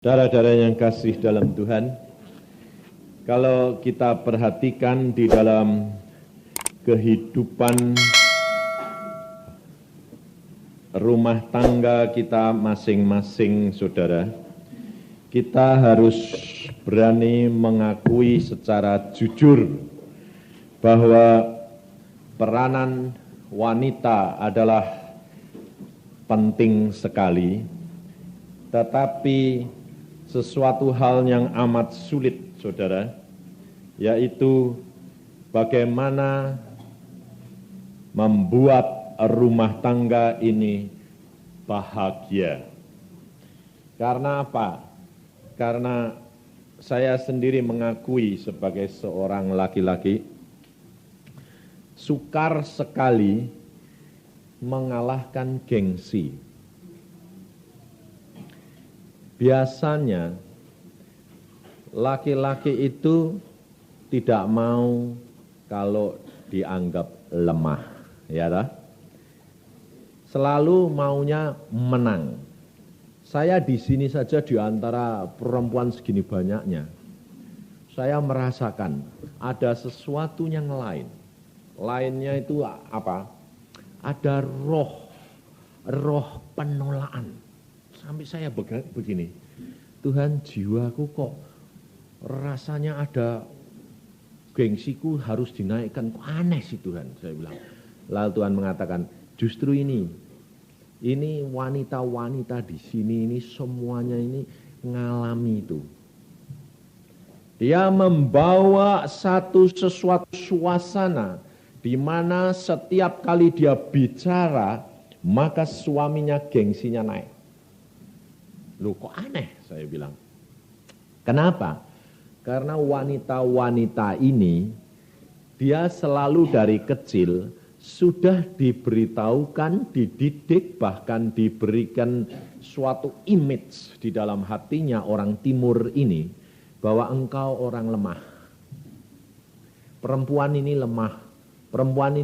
Saudara-saudara yang kasih dalam Tuhan, kalau kita perhatikan di dalam kehidupan rumah tangga kita masing-masing, saudara, kita harus berani mengakui secara jujur bahwa peranan wanita adalah penting sekali, tetapi sesuatu hal yang amat sulit, saudara, yaitu bagaimana membuat rumah tangga ini bahagia. Karena apa? Karena saya sendiri mengakui sebagai seorang laki-laki, sukar sekali mengalahkan gengsi. Biasanya laki-laki itu tidak mau kalau dianggap lemah, ya dah? Selalu maunya menang. Saya di sini saja di antara perempuan segini banyaknya, saya merasakan ada sesuatu yang lain. Lainnya itu apa? Ada roh penolakan. Sampai saya begini, Tuhan, jiwaku kok rasanya ada gengsiku harus dinaikkan, kok aneh sih Tuhan, saya bilang. Lalu Tuhan mengatakan, justru ini wanita-wanita di sini ini semuanya ini ngalami itu. Dia membawa sesuatu suasana di mana setiap kali dia bicara, maka suaminya gengsinya naik. Loh, kok aneh, saya bilang. Kenapa? Karena wanita-wanita ini, dia selalu dari kecil sudah diberitahukan, dididik, bahkan diberikan suatu image di dalam hatinya orang timur ini, bahwa engkau orang lemah. Perempuan ini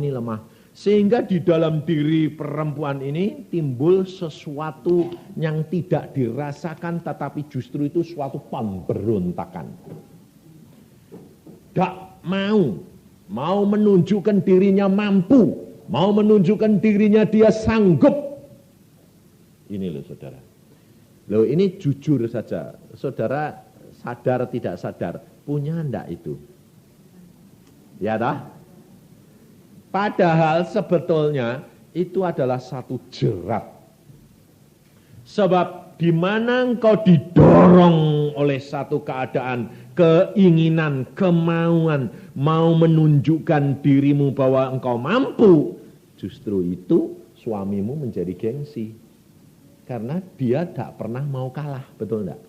lemah. Sehingga di dalam diri perempuan ini timbul sesuatu yang tidak dirasakan, tetapi justru itu suatu pemberontakan. Tidak mau menunjukkan dirinya mampu, mau menunjukkan dirinya dia sanggup. Ini loh saudara. Loh ini jujur saja, saudara sadar tidak sadar, punya enggak itu? Ya dah? Padahal sebetulnya itu adalah satu jerat. Sebab di mana engkau didorong oleh satu keadaan, keinginan, kemauan, mau menunjukkan dirimu bahwa engkau mampu, justru itu suamimu menjadi gengsi. Karena dia tak pernah mau kalah, betul enggak?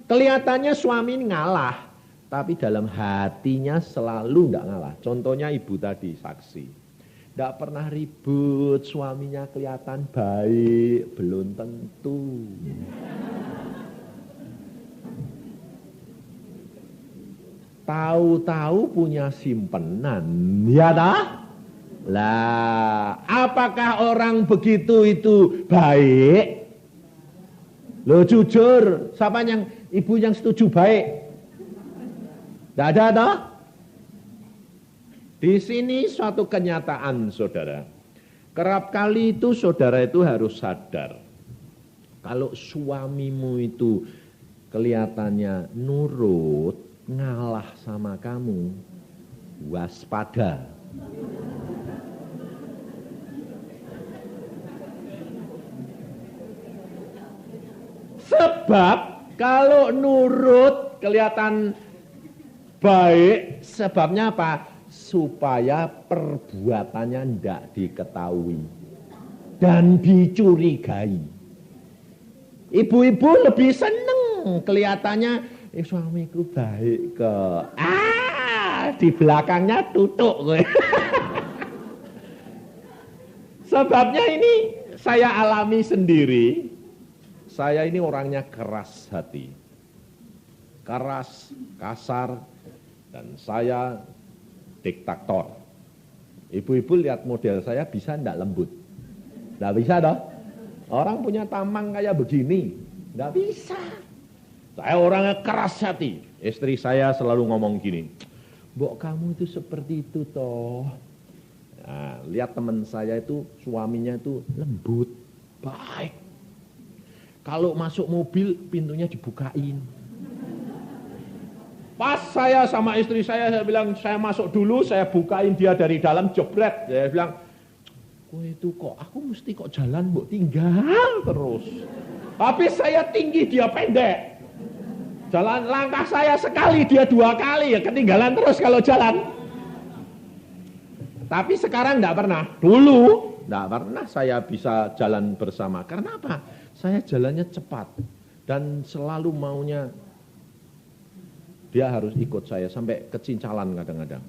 Kelihatannya suami ngalah, tapi dalam hatinya selalu tidak ngalah. Contohnya ibu tadi saksi. Tidak pernah ribut, suaminya kelihatan baik, belum tentu. Tahu-tahu punya simpenan, ya dah? Lah, apakah orang begitu itu baik? Loh jujur, siapa yang ibu yang setuju baik? Tidak ada toh? Di sini suatu kenyataan, saudara. Kerap kali itu saudara itu harus sadar. Kalau suamimu itu kelihatannya nurut, ngalah sama kamu, waspada. Sebab kalau nurut kelihatan baik, sebabnya apa? Supaya perbuatannya tidak diketahui dan dicurigai. Ibu-ibu lebih seneng kelihatannya, suamiku baik ke. Di belakangnya tutuk. Sebabnya ini saya alami sendiri. Saya ini orangnya keras hati. Keras, kasar, dan saya diktator. Ibu-ibu lihat model saya bisa enggak lembut? Enggak bisa toh? Orang punya tamang kayak begini, enggak bisa. Saya orangnya keras hati. Istri saya selalu ngomong gini, "Mbok kamu itu seperti itu toh." Nah, lihat teman saya itu suaminya itu lembut, baik. Kalau masuk mobil pintunya dibukain. Pas saya sama istri saya bilang saya masuk dulu, saya bukain dia dari dalam jebret. Saya bilang, "Kowe itu kok aku mesti kok jalan mbok tinggal terus." Tapi saya tinggi dia pendek. Jalan langkah saya sekali, dia 2 kali, ya ketinggalan terus kalau jalan. Tapi sekarang enggak pernah. Dulu enggak pernah saya bisa jalan bersama. Karena apa? Saya jalannya cepat. Dan selalu maunya dia harus ikut saya sampai kecincalan kadang-kadang.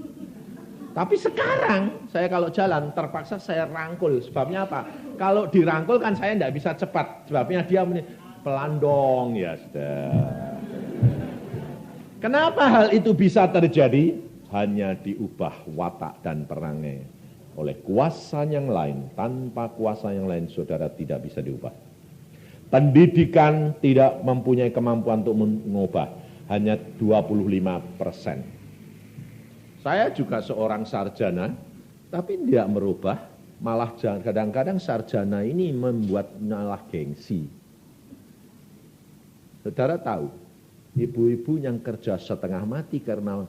Tapi sekarang saya kalau jalan terpaksa saya rangkul. Sebabnya apa? Kalau dirangkul kan saya enggak bisa cepat. Sebabnya dia pelan dong, ya sudah. Kenapa hal itu bisa terjadi? Hanya diubah watak dan perangai oleh kuasa yang lain. Tanpa kuasa yang lain, saudara, tidak bisa diubah. Pendidikan tidak mempunyai kemampuan untuk mengubah. Hanya 25%. Saya juga seorang sarjana, tapi tidak merubah. Malah kadang-kadang sarjana ini membuat malah gengsi. Saudara tahu, ibu-ibu yang kerja setengah mati karena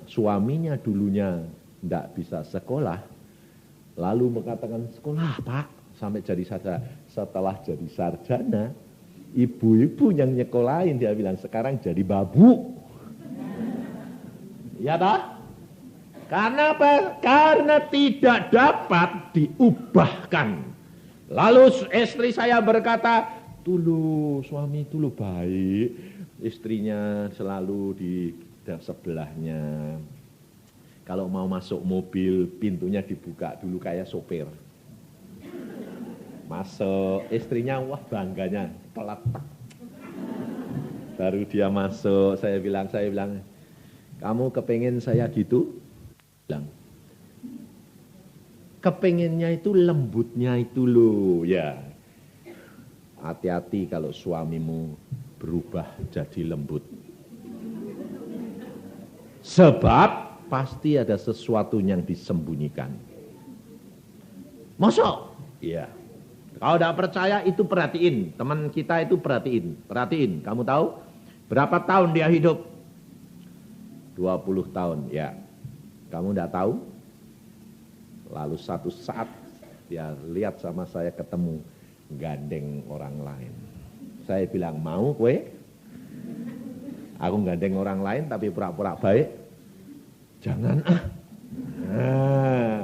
suaminya dulunya tidak bisa sekolah, lalu mengatakan, "Sekolah Pak, sampai jadi sarjana." Setelah jadi sarjana, ibu-ibu yang nyekolahin dia bilang, "Sekarang jadi babu." Ya toh? Karena apa? Karena tidak dapat diubahkan. Lalu istri saya berkata, "Dulu suami dulu baik, istrinya selalu di sebelahnya. Kalau mau masuk mobil, pintunya dibuka dulu kayak sopir. Masuk, istrinya wah bangganya, peletak. Baru dia masuk, saya bilang, "Kamu kepengen saya gitu?" Bilang, "Kepengennya itu lembutnya itu loh, ya. Hati-hati kalau suamimu berubah jadi lembut. Sebab pasti ada sesuatu yang disembunyikan." Masuk? Iya. Kalau tidak percaya itu perhatiin. Teman kita itu perhatiin. Kamu tahu berapa tahun dia hidup? 20 tahun, ya. Kamu tidak tahu? Lalu satu saat dia lihat sama saya ketemu gandeng orang lain. Saya bilang, "Mau kue? Aku gandeng orang lain tapi pura-pura baik." "Jangan ah." Nah,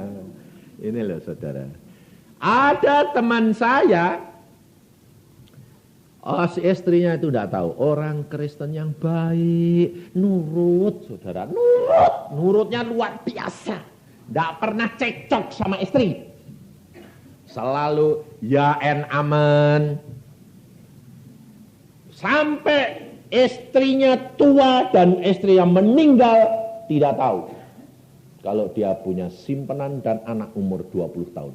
ini loh saudara. Ada teman saya, si istrinya itu tidak tahu, orang Kristen yang baik, nurut saudara, nurutnya luar biasa. Tidak pernah cekcok sama istri. Selalu ya aman. Sampai istrinya tua dan istri yang meninggal tidak tahu kalau dia punya simpanan dan anak umur 20 tahun.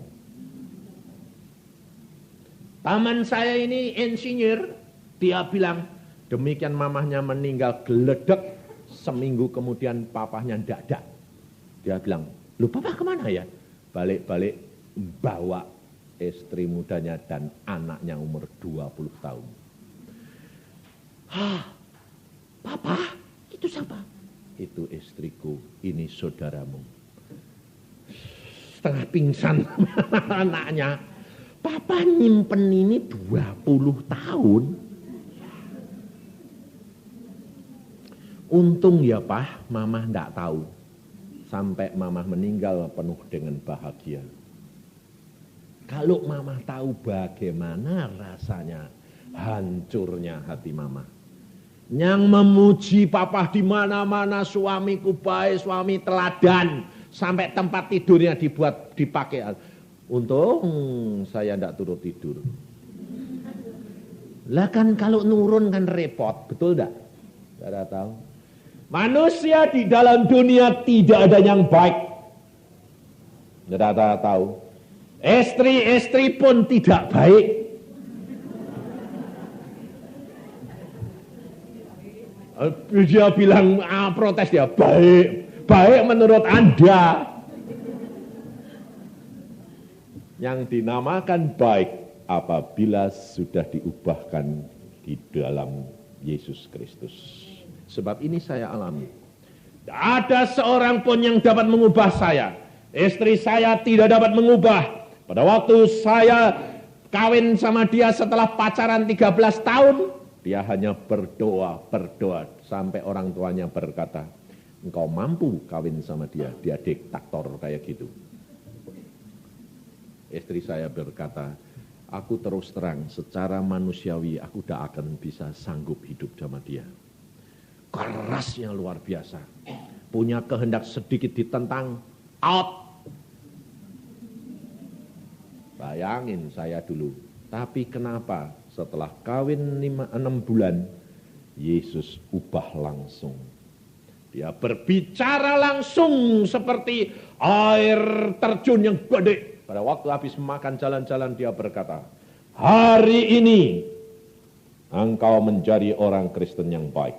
Paman saya ini insinyur, dia bilang demikian mamahnya meninggal geledek, seminggu kemudian papahnya dadak. Dia bilang, "Lu papa kemana ya?" Balik-balik bawa istri mudanya dan anaknya umur 20 tahun. "Papa, itu siapa?" "Itu istriku, ini saudaramu." Setengah pingsan anaknya. "Papa nyimpen ini 20 tahun. Untung ya Pak, Mama enggak tahu. Sampai Mama meninggal penuh dengan bahagia. Kalau Mama tahu bagaimana rasanya hancurnya hati Mama. Yang memuji Papa di mana-mana, suamiku baik, suami teladan, sampai tempat tidurnya dipakai. Untung saya tidak turut tidur." Lah kan kalau nurun kan repot, betul tidak? Tidak tahu. Manusia di dalam dunia tidak ada yang baik. Tidak tahu. Istri-istri pun tidak baik. Dia bilang, protes dia, baik menurut Anda. Yang dinamakan baik apabila sudah diubahkan di dalam Yesus Kristus. Sebab ini saya alami. Tidak ada seorang pun yang dapat mengubah saya. Istri saya tidak dapat mengubah. Pada waktu saya kawin sama dia setelah pacaran 13 tahun, dia hanya berdoa. Sampai orang tuanya berkata, engkau mampu kawin sama dia diktator kayak gitu. Istri saya berkata, aku terus terang secara manusiawi aku tidak akan bisa sanggup hidup sama dia. Kerasnya luar biasa. Punya kehendak sedikit ditentang, out. Bayangin saya dulu. Tapi kenapa setelah kawin 6 bulan, Yesus ubah langsung. Dia berbicara langsung seperti air terjun yang gede. Pada waktu habis makan jalan-jalan dia berkata, hari ini engkau menjadi orang Kristen yang baik.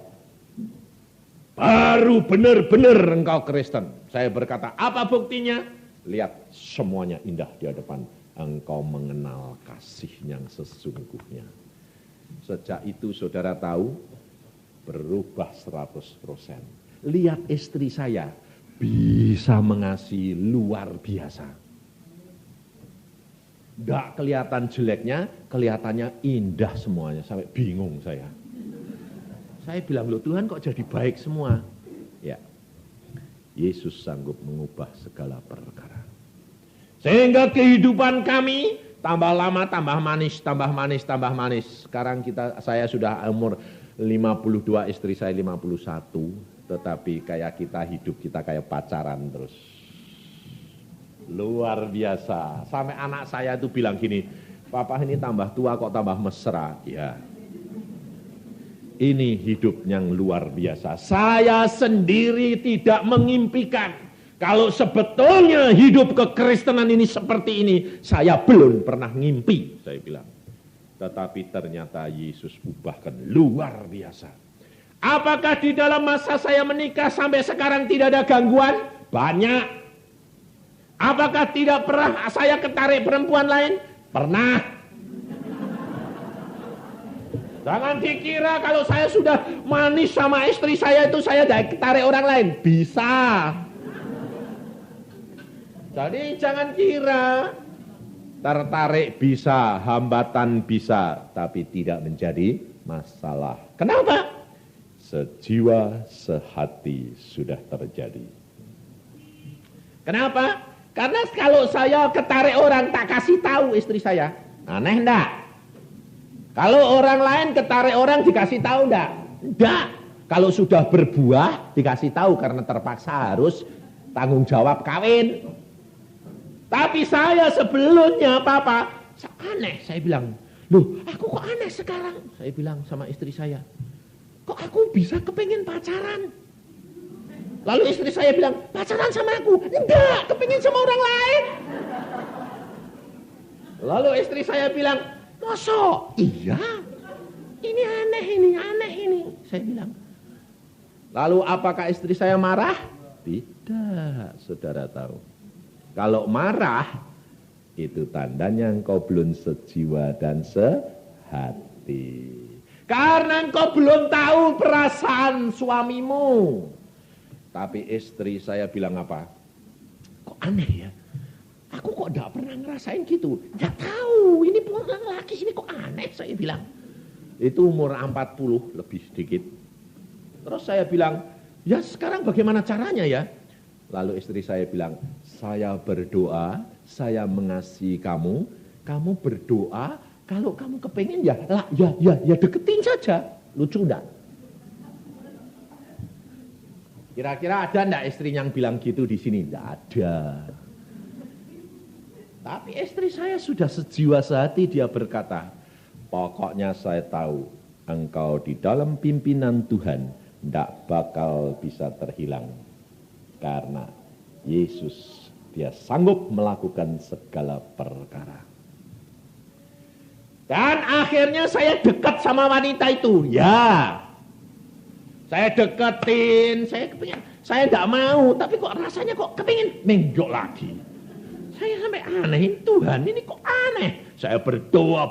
Baru benar-benar engkau Kristen. Saya berkata, apa buktinya? Lihat semuanya indah di hadapan. Engkau mengenal kasih yang sesungguhnya. Sejak itu saudara tahu, berubah 100%. Lihat istri saya, bisa mengasihi luar biasa. Tidak kelihatan jeleknya, kelihatannya indah semuanya. Sampai bingung saya. Saya bilang, loh Tuhan kok jadi baik semua? Ya, Yesus sanggup mengubah segala perkara. Sehingga kehidupan kami tambah lama, tambah manis, tambah manis, tambah manis. Sekarang saya sudah umur 52, istri saya 51. Tetapi kayak kita kayak pacaran terus. Luar biasa. Sampai anak saya itu bilang gini, Papa ini tambah tua kok tambah mesra. Ya. Ini hidup yang luar biasa. Saya sendiri tidak mengimpikan. Kalau sebetulnya hidup kekristenan ini seperti ini, saya belum pernah ngimpi, saya bilang. Tetapi ternyata Yesus ubahkan luar biasa. Apakah di dalam masa saya menikah sampai sekarang tidak ada gangguan? Banyak. Apakah tidak pernah saya ketarik perempuan lain? Pernah. Jangan dikira kalau saya sudah manis sama istri saya itu saya ketarik orang lain. Bisa. Jadi jangan kira tertarik bisa, hambatan bisa, tapi tidak menjadi masalah. Kenapa? Sejiwa sehati sudah terjadi. Kenapa? Karena kalau saya ketarik orang tak kasih tahu istri saya, aneh enggak? Kalau orang lain ketarik orang dikasih tahu enggak? Enggak. Kalau sudah berbuah dikasih tahu karena terpaksa harus tanggung jawab kawin. Tapi saya sebelumnya Papa, aneh saya bilang, loh aku kok aneh sekarang? Saya bilang sama istri saya, kok aku bisa kepengen pacaran? Lalu istri saya bilang, pacaran sama aku? Enggak, kepengen sama orang lain. Lalu istri saya bilang, masa? Iya, ini aneh ini. Saya bilang. Lalu apakah istri saya marah? Tidak, saudara tahu. Kalau marah, itu tandanya engkau belum sejiwa dan sehati. Karena engkau belum tahu perasaan suamimu. Tapi istri saya bilang apa? Kok aneh ya? Aku kok gak pernah ngerasain gitu. Gak tahu, ini pulang laki ini kok aneh saya bilang. Itu umur 40 lebih sedikit. Terus saya bilang, ya sekarang bagaimana caranya ya? Lalu istri saya bilang, saya berdoa, saya mengasihi kamu, kamu berdoa, kalau kamu kepengen ya deketin saja. Lucu enggak? Kira-kira ada enggak istri yang bilang gitu di sini? Enggak ada. Tapi istri saya sudah sejiwa sehati, dia berkata, pokoknya saya tahu engkau di dalam pimpinan Tuhan enggak bakal bisa terhilang. Karena Yesus dia sanggup melakukan segala perkara. Dan akhirnya saya dekat sama wanita itu. Ya. Saya deketin, saya kepingin, saya tidak mau, tapi kok rasanya kok kepingin menggok lagi. Saya sampai aneh, Tuhan ini kok aneh. Saya berdoa.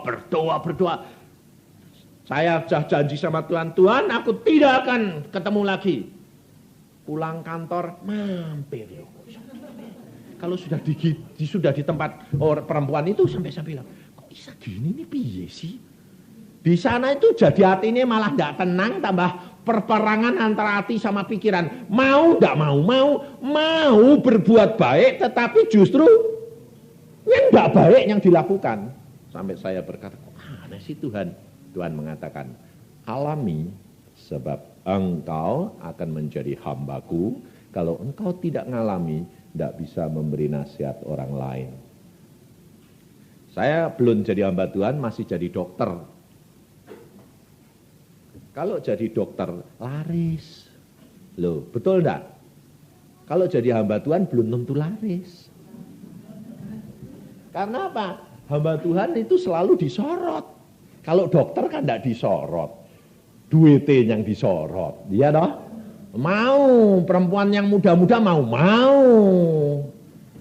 Saya sudah janji sama Tuhan, Tuhan aku tidak akan ketemu lagi. Pulang kantor, mampir. Kalau sudah di tempat perempuan itu sampai bilang, kok bisa gini nih piye sih? Di sana itu jadi hatinya malah tidak tenang, tambah perperangan antara hati sama pikiran. Mau tidak mau berbuat baik, tetapi justru yang tidak baik yang dilakukan. Sampai saya berkata, kok aneh sih Tuhan? Tuhan mengatakan, alami sebab engkau akan menjadi hambaku. Kalau engkau tidak ngalami, tidak bisa memberi nasihat orang lain. Saya belum jadi hamba Tuhan, masih jadi dokter. Kalau jadi dokter, laris. Loh, betul enggak? Kalau jadi hamba Tuhan, belum tentu laris. Karena apa? Hamba Tuhan itu selalu disorot. Kalau dokter kan enggak disorot. Duitnya yang disorot. Iya toh? Mau, perempuan yang muda-muda mau.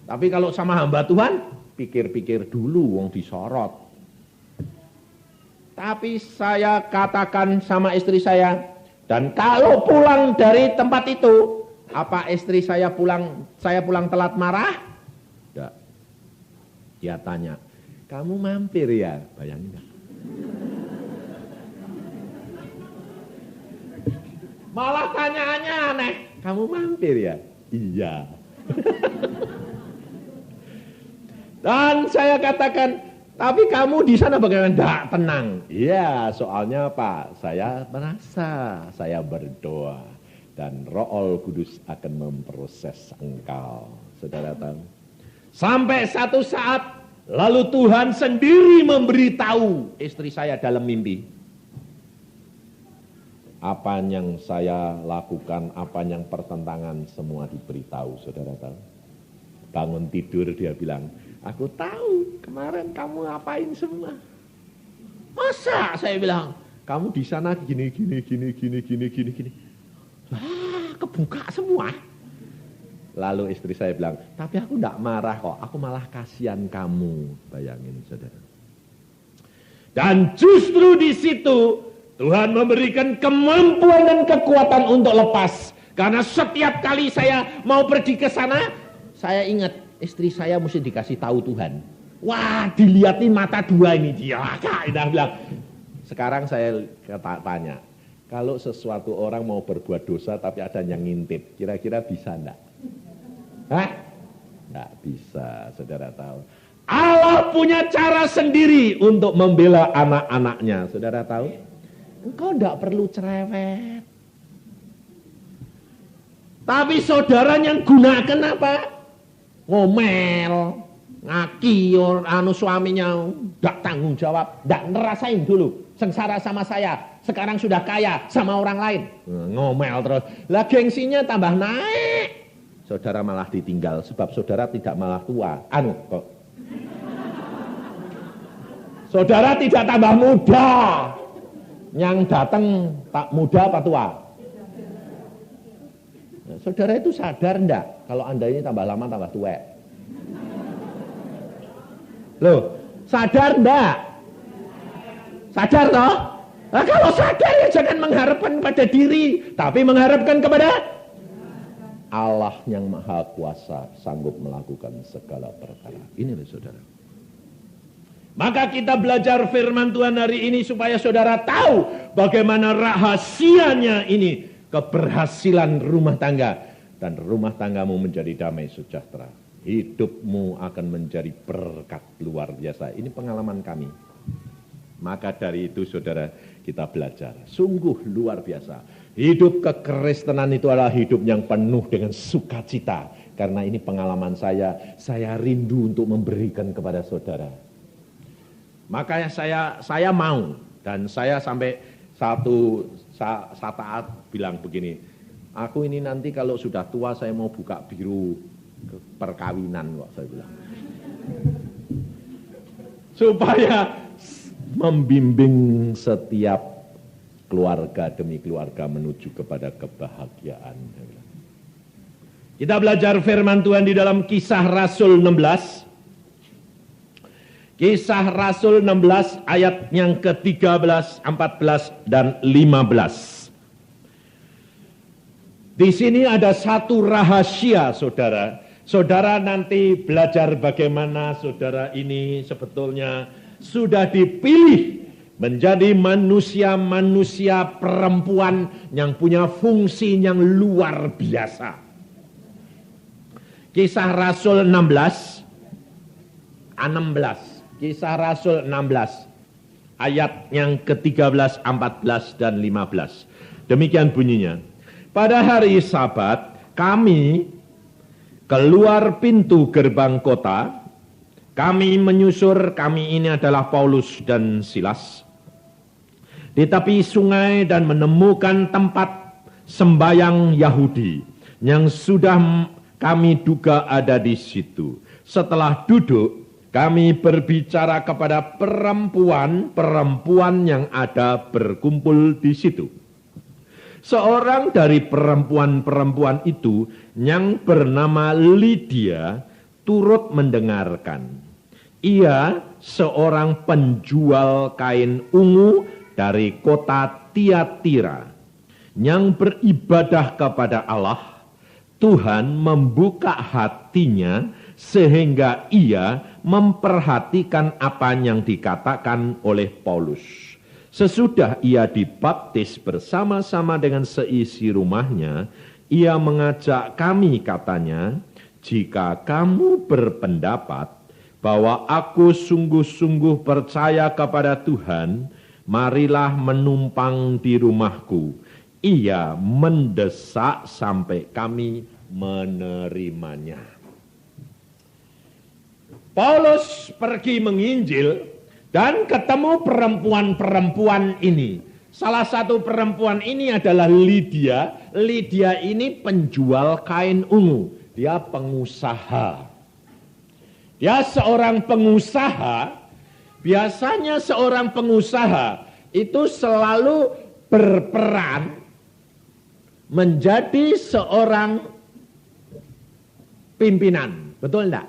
Tapi kalau sama hamba Tuhan, pikir-pikir dulu, wong disorot. Tapi saya katakan sama istri saya, dan kalau pulang dari tempat itu, apa istri saya pulang telat marah? Tidak. Dia tanya, kamu mampir ya? Bayangin enggak? Malah tanyaannya aneh, kamu mampir ya? Iya. Dan saya katakan, tapi kamu di sana bagaimana? Tidak tenang. Iya, soalnya Pak, saya merasa saya berdoa dan Roh Kudus akan memproses engkau. Saudara tahu? Sampai satu saat lalu Tuhan sendiri memberitahu istri saya dalam mimpi. Apa yang saya lakukan, apa yang pertentangan semua diberitahu, saudara tahu. Bangun tidur dia bilang, aku tahu kemarin kamu ngapain semua. Masa saya bilang, kamu di sana gini. Lah, kebuka semua. Lalu istri saya bilang, tapi aku enggak marah kok, aku malah kasihan kamu. Bayangin saudara. Dan justru di situ Tuhan memberikan kemampuan dan kekuatan untuk lepas. Karena setiap kali saya mau pergi ke sana, saya ingat istri saya mesti dikasih tahu Tuhan. Wah, dilihatin mata dua ini dia. Dia bilang. Sekarang saya tanya, kalau sesuatu orang mau berbuat dosa tapi ada yang ngintip, kira-kira bisa enggak? Hah? Enggak bisa, saudara tahu. Allah punya cara sendiri untuk membela anak-anaknya, saudara tahu? Engkau enggak perlu cerewet. Tapi saudara yang gunakan apa? Ngomel, ngaki, suaminya enggak tanggung jawab, enggak ngerasain dulu sengsara sama saya, sekarang sudah kaya sama orang lain. Ngomel terus. Lah gengsinya tambah naik. Saudara malah ditinggal sebab saudara tidak malah tua. Saudara tidak tambah muda. Yang datang tak muda apa tua? Saudara itu sadar enggak kalau Anda ini tambah lama tambah tua? Loh, sadar enggak? Sadar toh? Nah, kalau sadar ya jangan mengharapkan pada diri, tapi mengharapkan kepada Allah yang Maha Kuasa, sanggup melakukan segala perkara. Ini loh saudara. Maka kita belajar firman Tuhan hari ini supaya saudara tahu bagaimana rahasianya ini keberhasilan rumah tangga dan rumah tanggamu menjadi damai sejahtera. Hidupmu akan menjadi berkat luar biasa. Ini pengalaman kami. Maka dari itu saudara kita belajar. Sungguh luar biasa. Hidup kekristenan itu adalah hidup yang penuh dengan sukacita. Karena ini pengalaman saya rindu untuk memberikan kepada saudara. Makanya saya mau, dan saya sampai satu saat bilang begini, aku ini nanti kalau sudah tua saya mau buka biro perkawinan kok, saya bilang. Supaya membimbing setiap keluarga demi keluarga menuju kepada kebahagiaan. Kita belajar firman Tuhan di dalam Kisah Rasul 16. Kisah Rasul 16 ayat yang ke-13, 14, dan 15. Di sini ada satu rahasia, saudara. Saudara nanti belajar bagaimana saudara ini sebetulnya sudah dipilih menjadi manusia-manusia perempuan yang punya fungsi yang luar biasa. Kisah Rasul 16. Kisah Rasul 16. Ayat yang ke-13, 14, dan 15. Demikian bunyinya. Pada hari Sabat, kami keluar pintu gerbang kota. Kami menyusur, kami ini adalah Paulus dan Silas, di tepi sungai dan menemukan tempat sembayang Yahudi yang sudah kami duga ada di situ. Setelah duduk, kami berbicara kepada perempuan-perempuan yang ada berkumpul di situ. Seorang dari perempuan-perempuan itu yang bernama Lydia turut mendengarkan. Ia seorang penjual kain ungu dari kota Tiatira yang beribadah kepada Allah. Tuhan membuka hatinya sehingga ia memperhatikan apa yang dikatakan oleh Paulus. Sesudah ia dibaptis bersama-sama dengan seisi rumahnya, ia mengajak kami, katanya, jika kamu berpendapat bahwa aku sungguh-sungguh percaya kepada Tuhan, marilah menumpang di rumahku. Ia mendesak sampai kami menerimanya. Paulus pergi menginjil dan ketemu perempuan-perempuan ini. Salah satu perempuan ini adalah Lydia. Lydia ini penjual kain ungu. Dia pengusaha. Dia seorang pengusaha. Biasanya seorang pengusaha itu selalu berperan menjadi seorang pimpinan. Betul enggak?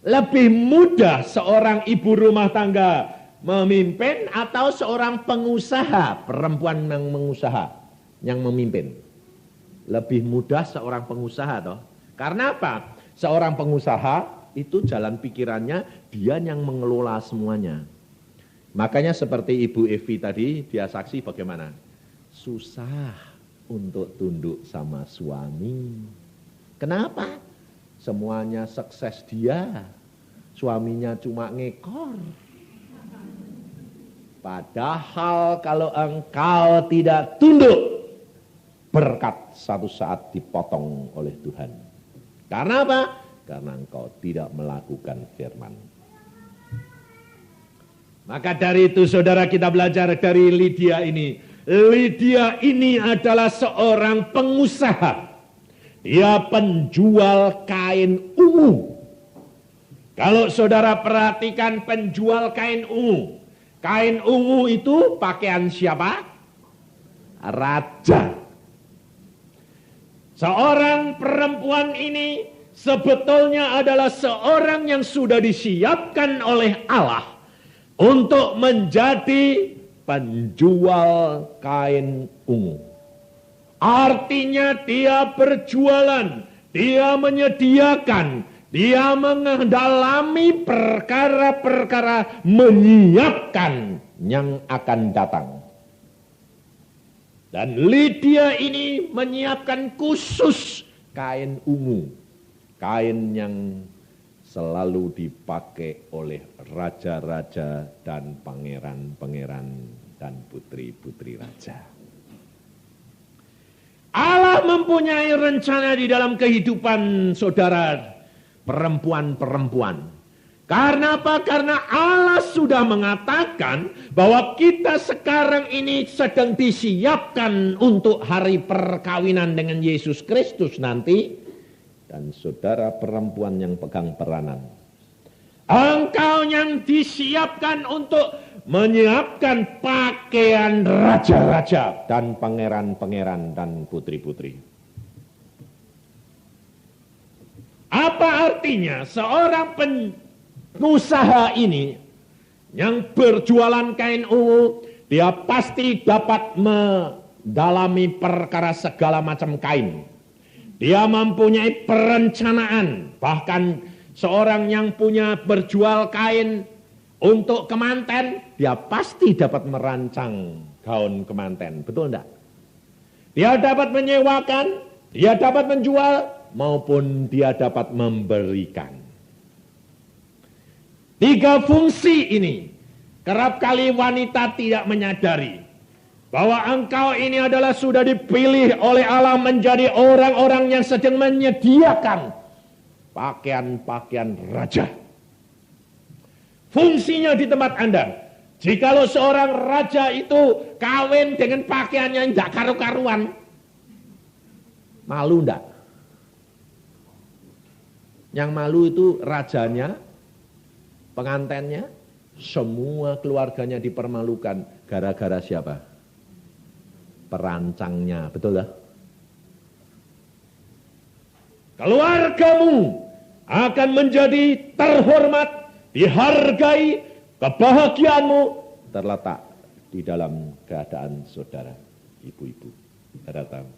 Lebih mudah seorang ibu rumah tangga memimpin atau seorang pengusaha, perempuan yang mengusaha, yang memimpin. Lebih mudah seorang pengusaha toh. Karena apa? Seorang pengusaha itu jalan pikirannya dia yang mengelola semuanya. Makanya seperti Ibu Evi tadi, dia saksi bagaimana? Susah untuk tunduk sama suami. Kenapa? Semuanya sukses dia. Suaminya cuma ngekor. Padahal kalau engkau tidak tunduk, berkat satu saat dipotong oleh Tuhan. Karena apa? Karena engkau tidak melakukan firman. Maka dari itu saudara, kita belajar dari Lydia ini. Lydia ini adalah seorang pengusaha. Dia penjual kain ungu. Kalau saudara perhatikan penjual kain ungu. Kain ungu itu pakaian siapa? Raja. Seorang perempuan ini sebetulnya adalah seorang yang sudah disiapkan oleh Allah untuk menjadi penjual kain ungu. Artinya dia berjualan, dia menyediakan, dia mendalami perkara-perkara, menyiapkan yang akan datang. Dan Lydia ini menyiapkan khusus kain ungu. Kain yang selalu dipakai oleh raja-raja dan pangeran-pangeran dan putri-putri raja. Allah mempunyai rencana di dalam kehidupan saudara perempuan-perempuan. Karena apa? Karena Allah sudah mengatakan bahwa kita sekarang ini sedang disiapkan untuk hari perkawinan dengan Yesus Kristus nanti. Dan saudara perempuan yang pegang peranan, engkau yang disiapkan untuk menyiapkan pakaian raja-raja dan pangeran-pangeran dan putri-putri. Apa artinya seorang pengusaha ini yang berjualan kain ungu, dia pasti dapat mendalami perkara segala macam kain. Dia mempunyai perencanaan, bahkan seorang yang punya berjual kain untuk kemanten, dia pasti dapat merancang gaun kemanten, betul enggak? Dia dapat menyewakan, dia dapat menjual, maupun dia dapat memberikan. 3 fungsi ini kerap kali wanita tidak menyadari bahwa engkau ini adalah sudah dipilih oleh Allah menjadi orang-orang yang sedang menyediakan pakaian-pakaian raja. Fungsinya di tempat Anda. Jikalau seorang raja itu kawin dengan pakaiannya yang tidak karu-karuan, malu enggak? Yang malu itu rajanya, pengantennya, semua keluarganya dipermalukan. Gara-gara siapa? Perancangnya, betul lah? Keluargamu akan menjadi terhormat, dihargai, kebahagiaanmu terletak di dalam keadaan saudara, ibu-ibu. Saudara tahu.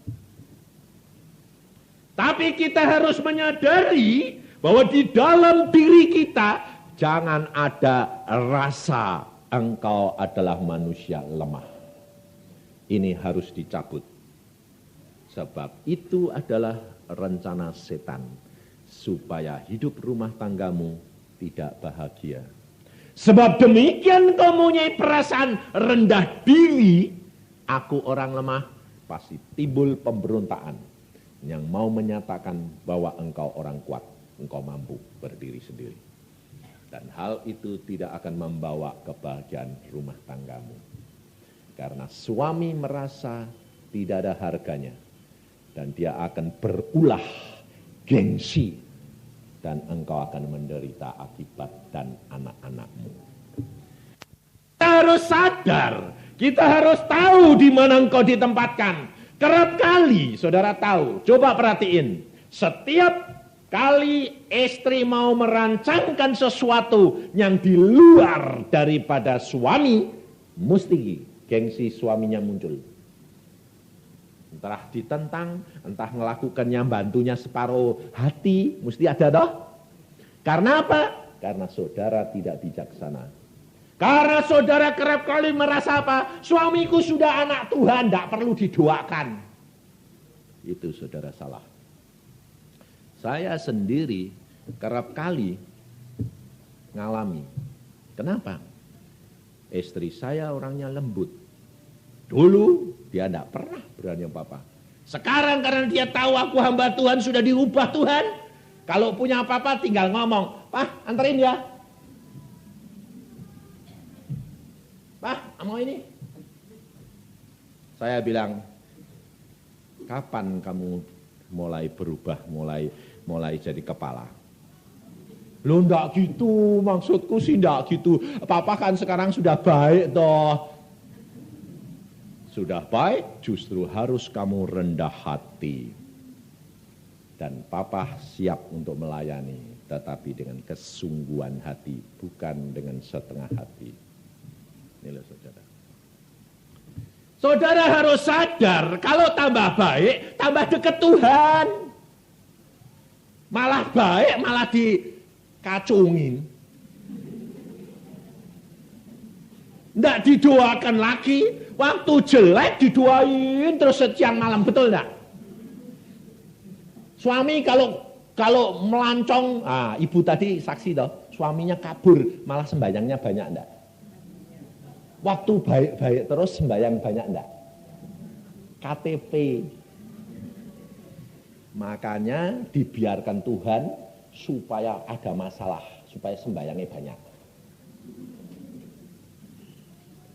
Tapi kita harus menyadari bahwa di dalam diri kita jangan ada rasa engkau adalah manusia lemah. Ini harus dicabut. Sebab itu adalah rencana setan supaya hidup rumah tanggamu tidak bahagia. Sebab demikian kau mempunyai perasaan rendah diri, aku orang lemah, pasti timbul pemberontakan yang mau menyatakan bahwa engkau orang kuat, engkau mampu berdiri sendiri. Dan hal itu tidak akan membawa kebahagiaan rumah tanggamu. Karena suami merasa tidak ada harganya. Dan dia akan berulah gengsi. Dan engkau akan menderita akibat dan anak-anakmu. Kita harus sadar, kita harus tahu di mana engkau ditempatkan. Kerap kali saudara tahu, coba perhatiin, setiap kali istri mau merancangkan sesuatu yang di luar daripada suami, mesti gengsi suaminya muncul. Entah ditentang, entah melakukannya bantunya separuh hati, mesti ada toh. Karena apa? Karena saudara tidak bijaksana. Karena saudara kerap kali merasa apa? Suamiku sudah anak Tuhan, tidak perlu didoakan. Itu saudara salah. Saya sendiri kerap kali ngalami. Kenapa? Istri saya orangnya lembut. Dulu dia tidak pernah berani apa-apa. Sekarang karena dia tahu aku hamba Tuhan, sudah diubah Tuhan. Kalau punya apa-apa tinggal ngomong, "Pak, anterin ya. Pak, mau ini?" Saya bilang, "Kapan kamu mulai berubah, mulai jadi kepala?" Loh, enggak gitu, maksudku sih enggak gitu. Papa kan sekarang sudah baik toh. Sudah baik, justru harus kamu rendah hati. Dan papa siap untuk melayani, tetapi dengan kesungguhan hati, bukan dengan setengah hati. Inilah saudara. Saudara harus sadar, kalau tambah baik, tambah dekat Tuhan. Malah baik, malah dikacungin. Nggak didoakan lagi, waktu jelek didoain terus siang malam, betul enggak? Suami kalau melancong, ibu tadi saksi toh, suaminya kabur, malah sembayangnya banyak enggak? Waktu baik-baik terus sembayang banyak enggak? KTP. Makanya dibiarkan Tuhan supaya ada masalah, supaya sembayangnya banyak.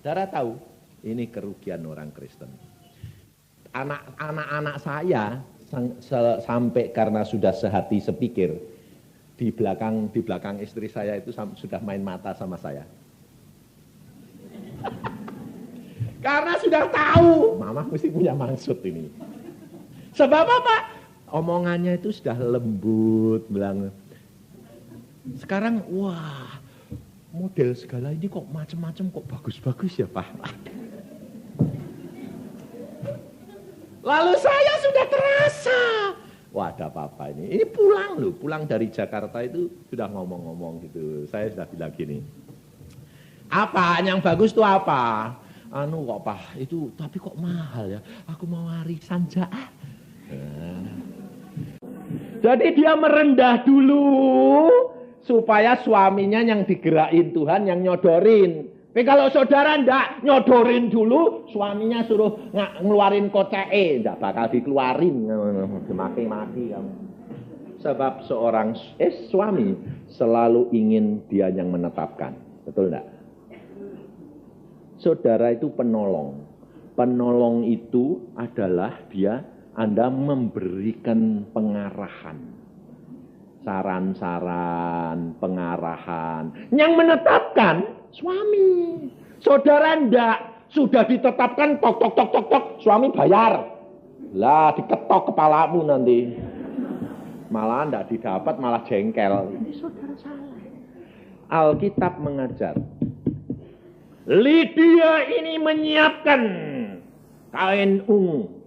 Saudara tahu, ini kerugian orang Kristen. Anak-anak saya sampai karena sudah sehati sepikir, di belakang istri saya itu sudah main mata sama saya. Karena sudah tahu, mama mesti punya maksud ini. Sebab apa? Omongannya itu sudah lembut, bilang. Sekarang, wah, model segala ini kok macam-macam, kok bagus-bagus ya Pak. Lalu saya sudah terasa, wah ada apa-apa ini. Ini pulang loh, pulang dari Jakarta itu sudah ngomong-ngomong gitu. Saya sudah bilang gini, apa yang bagus itu apa? Anu kok Pak, itu tapi kok mahal ya. Aku mau warisan Nah. Jadi dia merendah dulu supaya suaminya yang digerakin Tuhan yang nyodorin. Tapi kalau saudara ndak nyodorin dulu, suaminya suruh ngeluarin koceke, ndak bakal dikeluarin, maki-maki kamu. Sebab seorang suami selalu ingin dia yang menetapkan, betul ndak? Saudara itu penolong. Penolong itu adalah Anda memberikan pengarahan. Saran-saran, pengarahan. Yang menetapkan, suami. Saudara ndak. Sudah ditetapkan, tok, suami bayar. Lah, diketok kepalamu nanti. Malah ndak didapat, malah jengkel. Ini saudara salah. Alkitab mengajar. Lydia ini menyiapkan kain ungu.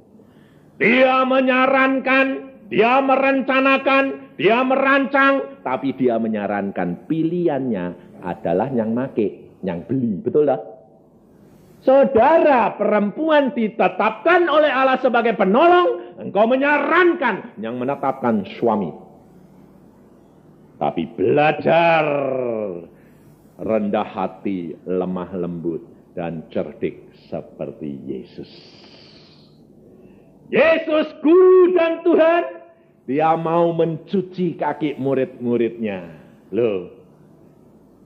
Dia menyarankan, dia merencanakan, dia merancang, tapi dia menyarankan pilihannya adalah yang make, yang beli, betul tak? Saudara, perempuan ditetapkan oleh Allah sebagai penolong, engkau menyarankan, yang menetapkan suami. Tapi belajar rendah hati, lemah lembut, dan cerdik seperti Yesus. Yesus guru dan Tuhan, dia mau mencuci kaki murid-muridnya. Loh,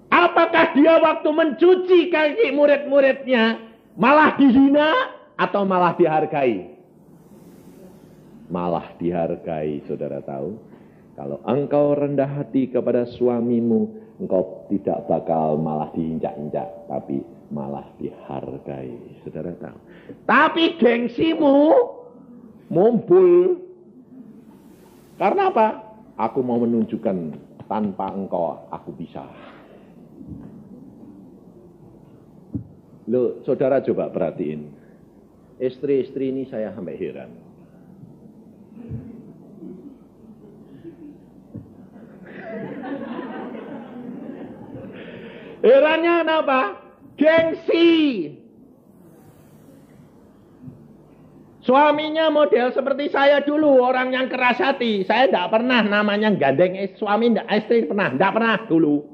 apakah dia waktu mencuci kaki murid-muridnya malah dihina atau malah dihargai? Malah dihargai, saudara tahu. Kalau engkau rendah hati kepada suamimu, engkau tidak bakal malah diinjak-injak, tapi malah dihargai, saudara tahu. Tapi gengsimu mumpul. Karena apa? Aku mau menunjukkan tanpa engkau aku bisa. Loh, saudara coba perhatiin. Istri-istri ini saya sampai heran. Herannya kenapa? Gengsi. Suaminya model seperti saya dulu, orang yang keras hati. Saya tidak pernah namanya gandeng suami, istri pernah, tidak pernah dulu.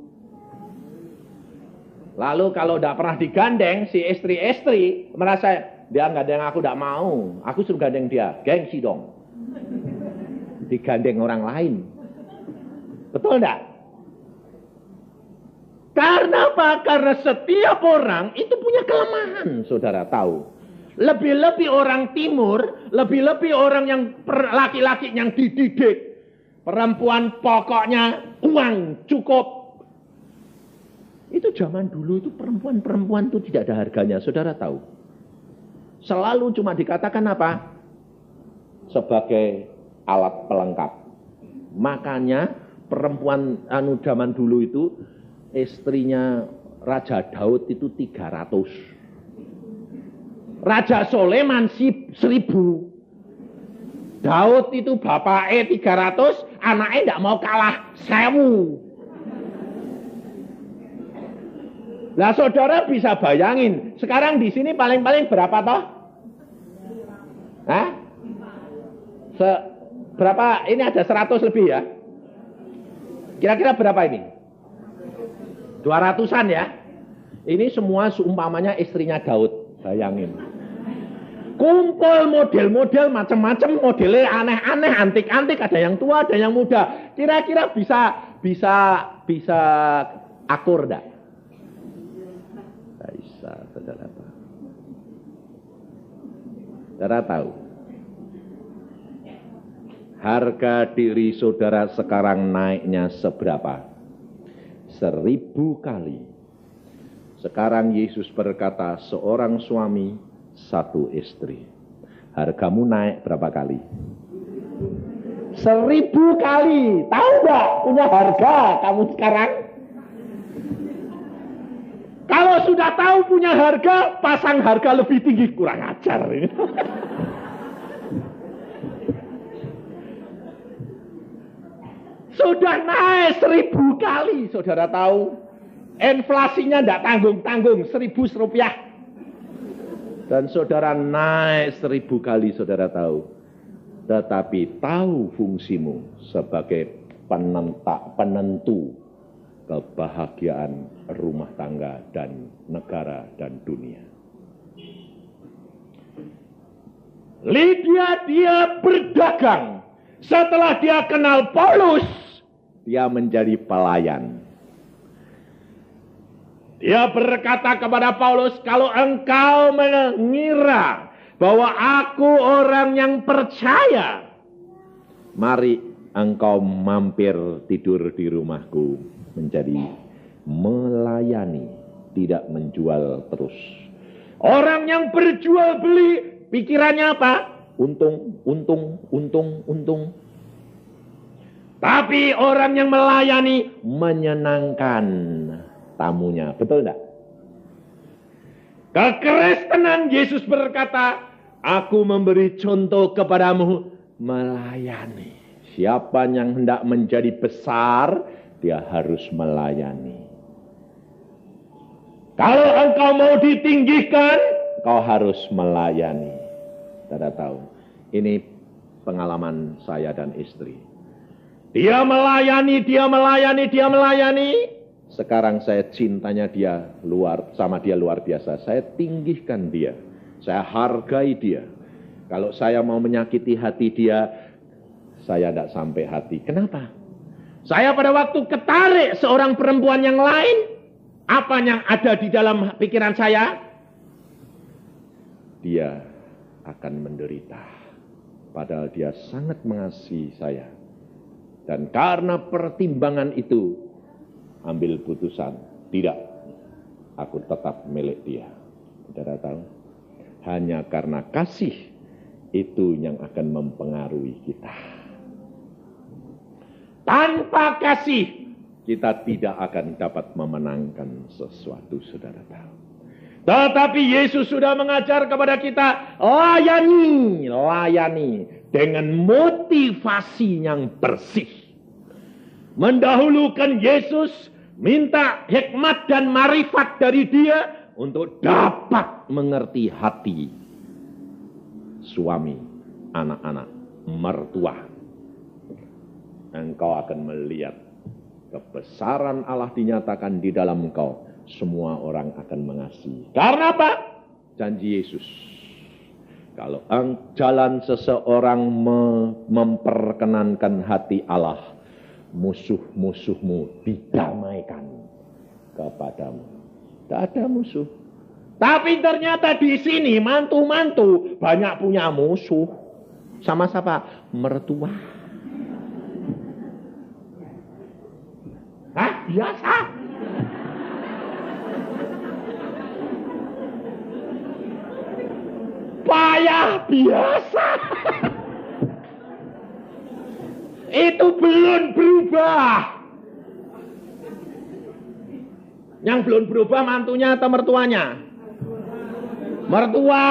Lalu kalau tidak pernah digandeng, si istri-istri merasa dia gandeng aku tidak mau, aku suruh gandeng dia, gengsi dong. Digandeng orang lain. Betul tidak? Karena apa? Karena setiap orang itu punya kelemahan, saudara tahu. Lebih-lebih orang timur, lebih-lebih orang yang laki-laki yang dididik. Perempuan pokoknya uang cukup. Itu zaman dulu itu perempuan itu tidak ada harganya, saudara tahu. Selalu cuma dikatakan apa? Sebagai alat pelengkap. Makanya perempuan zaman dulu itu istrinya Raja Daud itu 300. Raja Soleman 1000. Daud itu bapaknya 300, anaknya tidak mau kalah 1000. Nah saudara bisa bayangin, sekarang di sini paling-paling berapa toh? Hah? Berapa? Ini ada 100 lebih ya? Kira-kira berapa ini? 200-an ya? Ini semua seumpamanya istrinya Daud, bayangin. Kumpul model-model macam-macam, modelnya aneh-aneh, antik-antik, ada yang tua, ada yang muda. Kira-kira bisa akur enggak? Bisa, saudara tahu. Saudara tahu. Harga diri saudara sekarang naiknya seberapa? 1000 kali. Sekarang Yesus berkata, seorang suami 1 istri. Hargamu naik berapa kali? 1000 kali. Tahu nggak punya harga kamu sekarang? Kalau sudah tahu punya harga, pasang harga lebih tinggi, kurang ajar ini. Sudah naik 1000 kali, saudara tahu. Inflasinya tidak tanggung-tanggung, 1000 rupiah. Dan saudara naik 1000 kali, saudara tahu. Tetapi tahu fungsimu sebagai penentu kebahagiaan rumah tangga dan negara dan dunia. Lydia dia berdagang. Setelah dia kenal Paulus, dia menjadi pelayan. Dia berkata kepada Paulus, kalau engkau mengira bahwa aku orang yang percaya, mari engkau mampir tidur di rumahku, menjadi melayani, tidak menjual terus. Orang yang berjual beli, pikirannya apa? Untung. Tapi orang yang melayani menyenangkan tamunya. Betul tidak? Kekristenan, Yesus berkata, aku memberi contoh kepadamu melayani. Siapa yang hendak menjadi besar, dia harus melayani. Kalau engkau mau ditinggikan, kau harus melayani. Tidak tahu. Ini pengalaman saya dan istri. Dia melayani. Sekarang saya cintanya sama dia luar biasa. Saya tinggikan dia. Saya hargai dia. Kalau saya mau menyakiti hati dia, saya tidak sampai hati. Kenapa? Saya pada waktu ketarik seorang perempuan yang lain, apa yang ada di dalam pikiran saya? Dia akan menderita. Padahal dia sangat mengasihi saya. Dan karena pertimbangan itu, ambil putusan, tidak, aku tetap milik dia. Saudara tahu, hanya karena kasih itu yang akan mempengaruhi kita. Tanpa kasih, kita tidak akan dapat memenangkan sesuatu, saudara tahu. Tetapi Yesus sudah mengajar kepada kita, layani dengan motivasi yang bersih. Mendahulukan Yesus, minta hikmat dan marifat dari dia untuk dapat mengerti hati suami, anak-anak, mertua. Engkau akan melihat kebesaran Allah dinyatakan di dalam engkau. Semua orang akan mengasihi. Karena apa? Janji Yesus. Kalau jalan seseorang memperkenankan hati Allah, musuh-musuhmu didamaikan kepadamu. Tidak ada musuh. Tapi ternyata di sini mantu-mantu banyak punya musuh. Sama siapa? Mertua. Hah? Biasa. Payah biasa. Itu belum berubah. Yang belum berubah mantunya atau mertuanya? Mertua.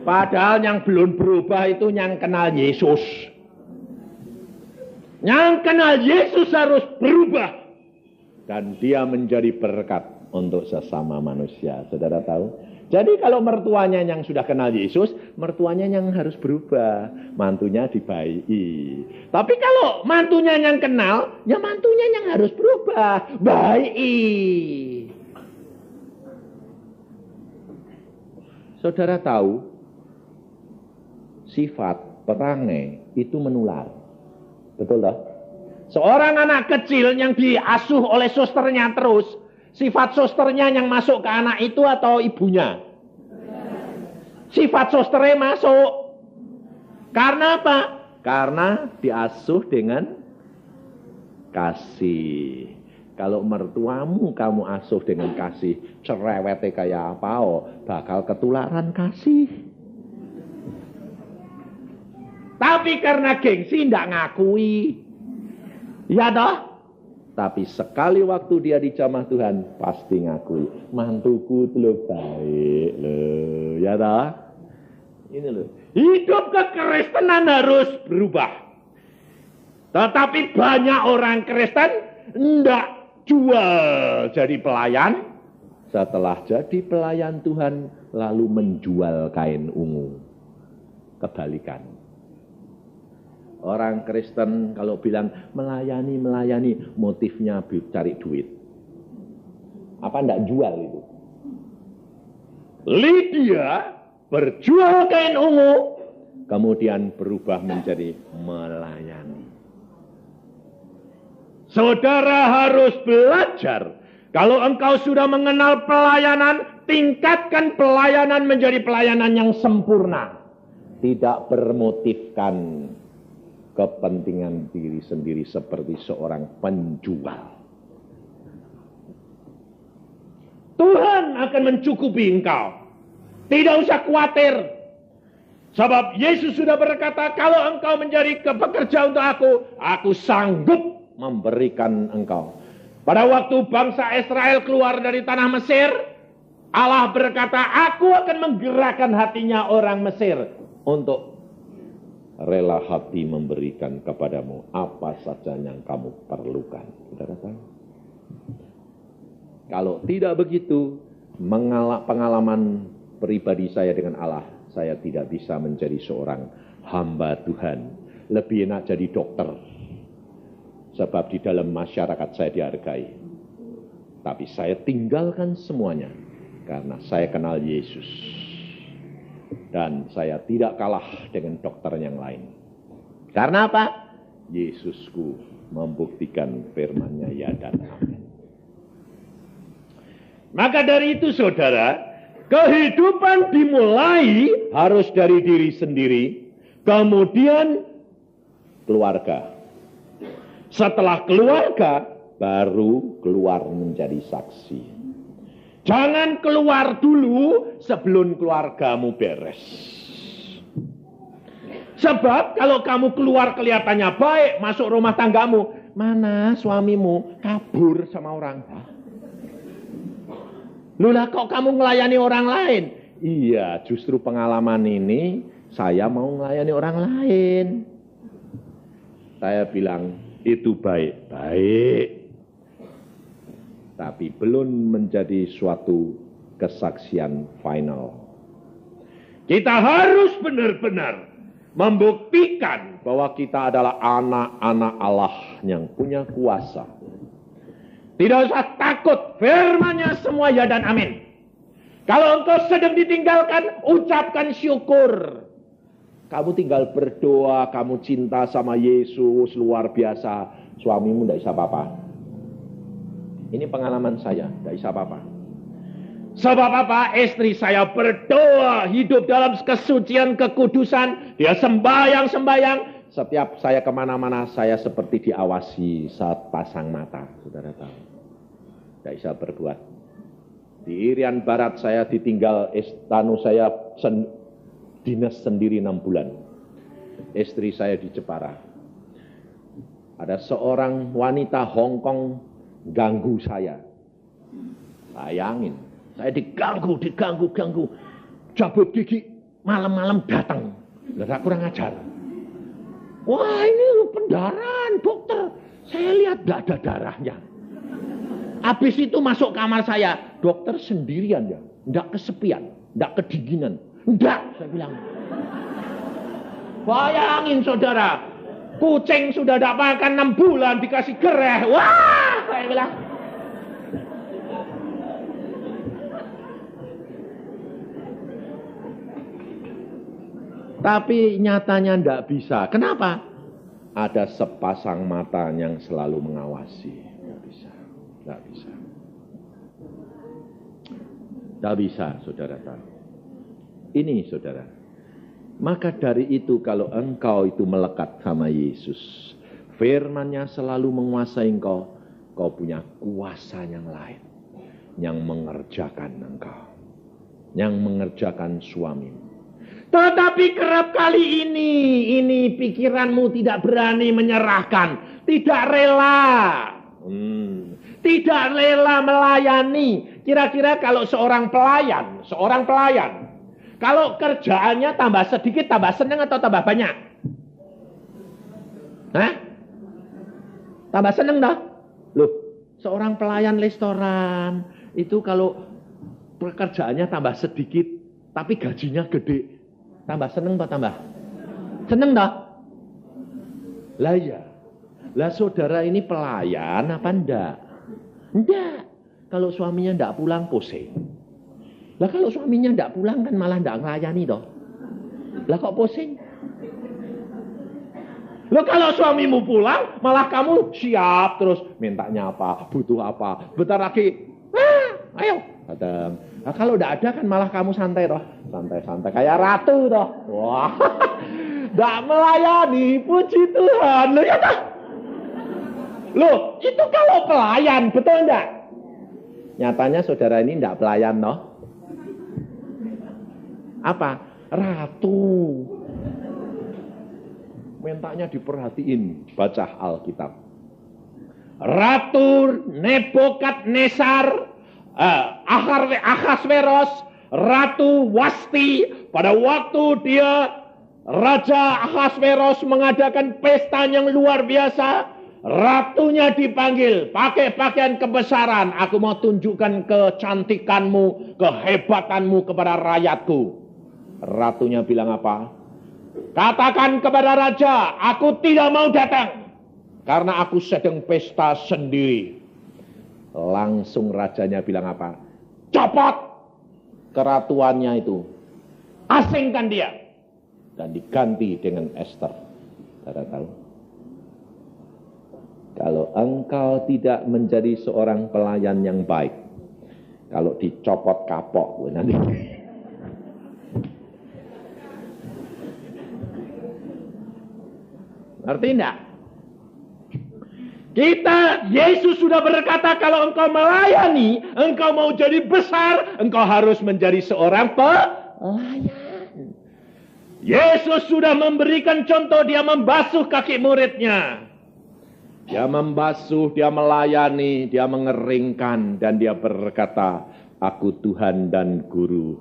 Padahal yang belum berubah itu yang kenal Yesus. Yang kenal Yesus harus berubah. Dan dia menjadi berkat untuk sesama manusia. Saudara tahu? Jadi kalau mertuanya yang sudah kenal Yesus, mertuanya yang harus berubah. Mantunya dibaiki. Tapi kalau mantunya yang kenal, ya mantunya yang harus berubah. Baiki. Saudara tahu, sifat perangai itu menular. Betul tak? Seorang anak kecil yang diasuh oleh susternya terus, sifat susternya yang masuk ke anak itu atau ibunya? Sifat susternya masuk. Karena apa? Karena diasuh dengan kasih. Kalau mertuamu kamu asuh dengan kasih, cerewete kayak apa, bakal ketularan kasih. Tapi karena gengsi ndak ngakui. Ya toh? Tapi sekali waktu dia dijamah Tuhan, pasti ngakui. Mantuku itu loh baik loh. Ya toh? Ini loh. Hidup kekristenan harus berubah. Tetapi banyak orang Kristen ndak jual jadi pelayan. Setelah jadi pelayan Tuhan, lalu menjual kain ungu. Kebalikan. Orang Kristen kalau bilang melayani, motifnya cari duit. Apa ndak jual itu? Lydia berjual kain ungu, kemudian berubah menjadi melayani. Saudara harus belajar. Kalau engkau sudah mengenal pelayanan, tingkatkan pelayanan menjadi pelayanan yang sempurna. Tidak bermotifkan kepentingan diri sendiri seperti seorang penjual. Tuhan akan mencukupi engkau. Tidak usah khawatir. Sebab Yesus sudah berkata, kalau engkau menjadi pekerja untuk aku sanggup memberikan engkau. Pada waktu bangsa Israel keluar dari tanah Mesir, Allah berkata, aku akan menggerakkan hatinya orang Mesir untuk rela hati memberikan kepadamu apa saja yang kamu perlukan. Saudara tahu? Kalau tidak begitu, pengalaman pribadi saya dengan Allah, saya tidak bisa menjadi seorang hamba Tuhan. Lebih enak jadi dokter. Sebab di dalam masyarakat saya dihargai. Tapi saya tinggalkan semuanya karena saya kenal Yesus. Dan saya tidak kalah dengan dokter yang lain. Karena apa? Yesusku membuktikan firman-Nya ya dan amin. Maka dari itu saudara, kehidupan dimulai harus dari diri sendiri, kemudian keluarga. Setelah keluarga, baru keluar menjadi saksi. Jangan keluar dulu sebelum keluargamu beres. Sebab kalau kamu keluar kelihatannya baik, masuk rumah tanggamu, mana suamimu kabur sama orang. Loh kok kamu melayani orang lain? Iya, justru pengalaman ini saya mau melayani orang lain. Saya bilang, itu baik. Tapi belum menjadi suatu kesaksian final. Kita harus benar-benar membuktikan bahwa kita adalah anak-anak Allah yang punya kuasa. Tidak usah takut, firman-Nya semua ya dan amin. Kalau engkau sedang ditinggalkan, ucapkan syukur. Kamu tinggal berdoa, kamu cinta sama Yesus, luar biasa. Suamimu tidak bisa apa-apa. Ini pengalaman saya, tidak bisa apa-apa. Sebab apa? Istri saya berdoa, hidup dalam kesucian, kekudusan. Dia sembahyang. Setiap saya kemana-mana, saya seperti diawasi saat pasang mata. Saudara tahu. Tidak bisa berbuat. Di Irian Barat saya ditinggal, saya dinas sendiri 6 bulan. Istri saya di Jepara. Ada seorang wanita Hong Kong ganggu saya. Bayangin, saya diganggu. Cabut gigi, malam-malam datang. Tidak kurang ajar. Wah, ini pendarahan, dokter. Saya lihat tidak ada darahnya. Habis itu masuk kamar saya. Dokter sendirian ya. Tidak kesepian, tidak kedinginan. Enggak, saya bilang. Bayangin saudara, kucing sudah tidak makan 6 bulan dikasih gereh. Wah, saya bilang. Tapi nyatanya tidak bisa. Kenapa? Ada sepasang mata yang selalu mengawasi. Tidak bisa. Tidak bisa, saudara tahu. Ini saudara. Maka dari itu kalau engkau itu melekat sama Yesus, firman-Nya selalu menguasai engkau, kau punya kuasa yang lain yang mengerjakan engkau, yang mengerjakan suamimu. Tetapi kerap kali ini pikiranmu tidak berani menyerahkan, tidak rela. Tidak rela melayani. Kira-kira kalau seorang pelayan, kalau kerjaannya tambah sedikit, tambah senang atau tambah banyak? Hah? Tambah senang dah? Loh, seorang pelayan restoran itu kalau pekerjaannya tambah sedikit, tapi gajinya gede, tambah senang atau tambah? Senang dah? Lah ya. Lah saudara ini pelayan apa enggak? Enggak. Kalau suaminya enggak pulang pusing. Lah kalau suaminya enggak pulang kan malah enggak ngelayani toh. Lah kok pusing? Lah kalau suamimu pulang malah kamu siap terus mintanya apa, butuh apa. Bentar lagi, ayo datang. Nah, kalau enggak ada kan malah kamu santai toh. Santai-santai kayak ratu toh. Wah. Enggak melayani, puji Tuhan. Loh ya toh? Loh, itu kalau pelayan, betul enggak? Nyatanya saudara ini enggak pelayan, no? Apa? Ratu. Mintanya diperhatiin, baca Alkitab. Ratu Nebukadnezar, Ahasveros, Ratu Wasti, pada waktu dia, Raja Ahasveros mengadakan pesta yang luar biasa, ratunya dipanggil, pakai pakaian kebesaran. Aku mau tunjukkan kecantikanmu, kehebatanmu kepada rakyatku. Ratunya bilang apa? Katakan kepada raja, aku tidak mau datang. Karena aku sedang pesta sendiri. Langsung rajanya bilang apa? Copot keratuannya itu. Asingkan dia. Dan diganti dengan Esther. Saudara tahu? Kalau engkau tidak menjadi seorang pelayan yang baik, kalau dicopot kapok, nanti. Ngerti enggak? Yesus sudah berkata kalau engkau melayani, engkau mau jadi besar, engkau harus menjadi seorang pelayan. Yesus sudah memberikan contoh, dia membasuh kaki muridnya. Dia membasuh, dia melayani, dia mengeringkan, dan dia berkata, aku Tuhan dan Guru.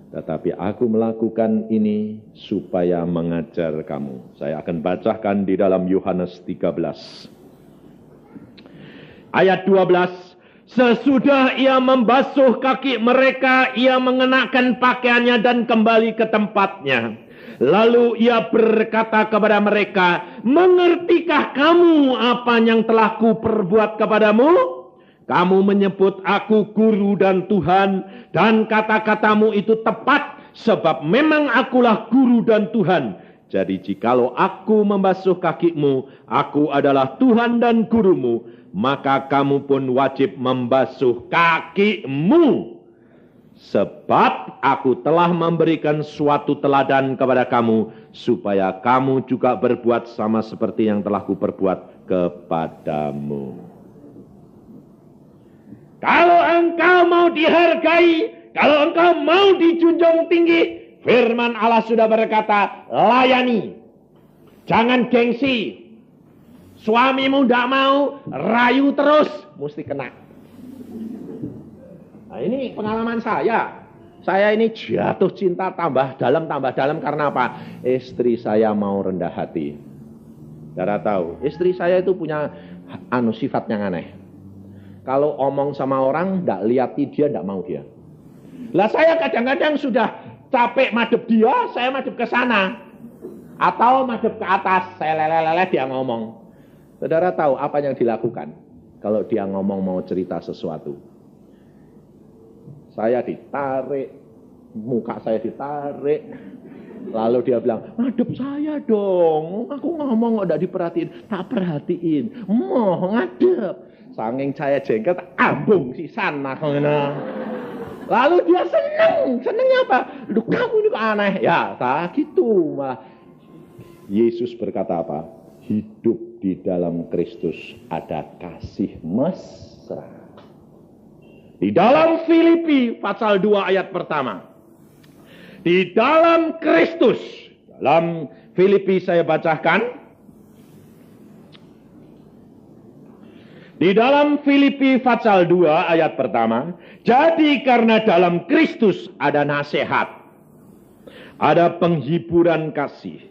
Tetapi aku melakukan ini supaya mengajar kamu. Saya akan bacakan di dalam Yohanes 13. Ayat 12. Sesudah ia membasuh kaki mereka, ia mengenakan pakaiannya dan kembali ke tempatnya. Lalu ia berkata kepada mereka, mengertikah kamu apa yang telah kuperbuat kepadamu? Kamu menyebut aku guru dan Tuhan, dan kata-katamu itu tepat, sebab memang akulah guru dan Tuhan. Jadi jikalau aku membasuh kakimu, aku adalah Tuhan dan gurumu, maka kamu pun wajib membasuh kakimu. Sebab aku telah memberikan suatu teladan kepada kamu, supaya kamu juga berbuat sama seperti yang telah kuperbuat kepadamu. Kalau engkau mau dihargai, kalau engkau mau dijunjung tinggi, firman Allah sudah berkata, layani. Jangan gengsi. Suamimu tidak mau, rayu terus, mesti kena. Nah, ini pengalaman saya. Saya ini jatuh cinta tambah dalam karena apa? Istri saya mau rendah hati. Saudara tahu, istri saya itu punya sifat yang aneh. Kalau omong sama orang, tidak liati dia, tidak mau dia. Lah saya kadang-kadang sudah capek madep dia, saya madep ke sana. Atau madep ke atas, saya lele-lele dia ngomong. Saudara tahu apa yang dilakukan? Kalau dia ngomong mau cerita sesuatu. Saya ditarik, muka saya ditarik. Lalu dia bilang, madep saya dong. Aku ngomong kok tidak diperhatiin. Tak perhatiin. Mau ngadep. Sanging saya jengkel, ambung si sana. Lalu dia seneng. Senengnya apa? Lu kamu ini kok aneh. Ya, tak gitu. Yesus berkata apa? hidup di dalam Kristus ada kasih mesra. Di dalam Filipi pasal 2 ayat pertama. Di dalam Kristus. Dalam Filipi saya bacakan. Di dalam Filipi pasal 2 ayat pertama, jadi karena dalam Kristus ada nasihat, ada penghiburan kasih,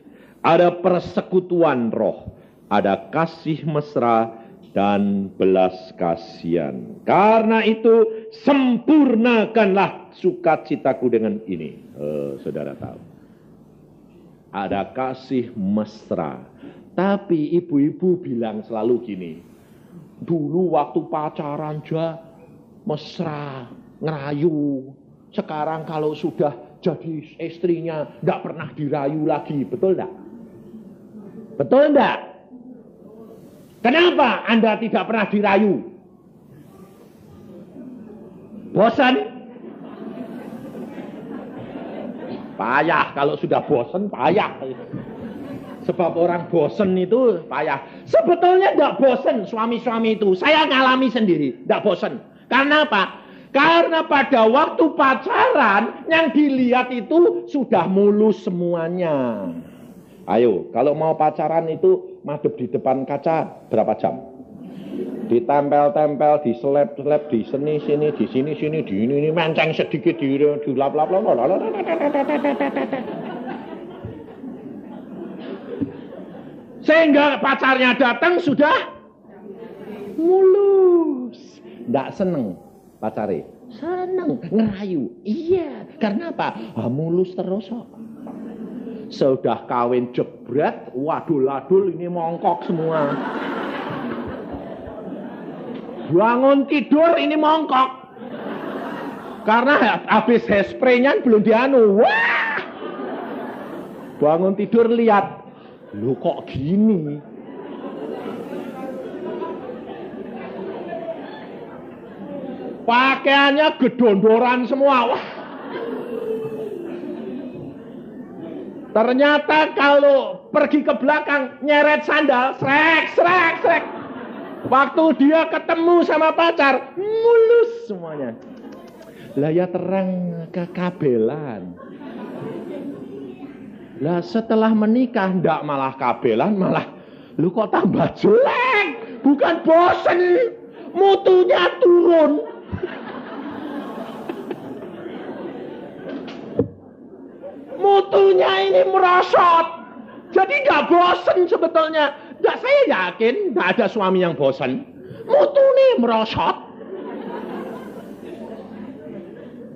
ada persekutuan roh, ada kasih mesra dan belas kasihan. Karena itu sempurnakanlah sukacitaku dengan ini. Saudara tahu, ada kasih mesra. Tapi ibu-ibu bilang selalu gini, dulu waktu pacaran aja mesra, ngerayu. Sekarang kalau sudah jadi istrinya, tidak pernah dirayu lagi. Betul tidak? Betul tidak? Kenapa Anda tidak pernah dirayu? Bosan? Payah, kalau sudah bosan payah. Sebab orang bosen itu payah. Sebetulnya tidak bosen suami-suami itu. Saya ngalami sendiri, tidak bosen. Karena apa? Karena pada waktu pacaran yang dilihat itu sudah mulus semuanya. Ayo, kalau mau pacaran itu madep di depan kaca berapa jam? Ditempel-tempel, diselep-selep, di sini-sini, di sini-sini, di ini menceng sedikit, dilap-lap. Sehingga pacarnya datang sudah mulus. Tidak seneng pacare. Seneng, ngerayu. Iya, karena apa? Mulus terus kok. Sudah kawin jebret, wadul-wadul ini mongkok semua. Bangun tidur ini mongkok. Karena habis hairspray-nya belum dianu. Wah! Bangun tidur lihat. Lu kok gini? Pakaiannya gedondoran semua. Wah. Ternyata kalau pergi ke belakang nyeret sandal, srek. Waktu dia ketemu sama pacar, mulus semuanya. Lah ya terang kekabelan. Lah setelah menikah ndak malah kabelan, malah lu kok tambah jelek, bukan bosen, mutunya turun. Mutunya ini merosot. Jadi nggak bosen sebetulnya. Nggak, saya yakin nggak ada suami yang bosen. Mutu nih merosot.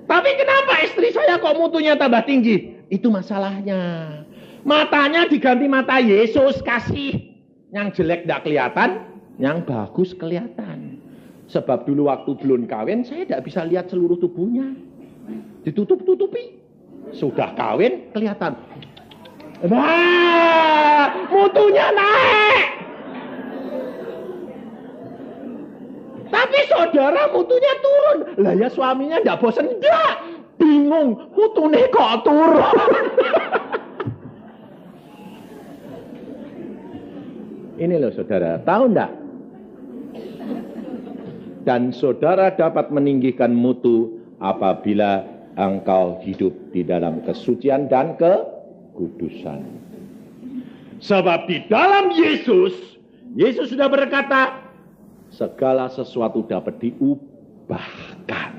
Tapi kenapa istri saya kok mutunya tambah tinggi? Itu masalahnya. Matanya diganti mata Yesus kasih. Yang jelek tidak kelihatan, yang bagus kelihatan. Sebab dulu waktu belum kawin, saya tidak bisa lihat seluruh tubuhnya. Ditutup-tutupi. Sudah kawin, kelihatan. Nah, mutunya naik. Tapi saudara mutunya turun. Lah ya suaminya tidak bosan. Enggak. Bingung, mutunya kok turun. Ini loh saudara, tahu enggak? Dan saudara dapat meninggikan mutu apabila engkau hidup di dalam kesucian dan kekudusan. Sebab di dalam Yesus sudah berkata, segala sesuatu dapat diubahkan.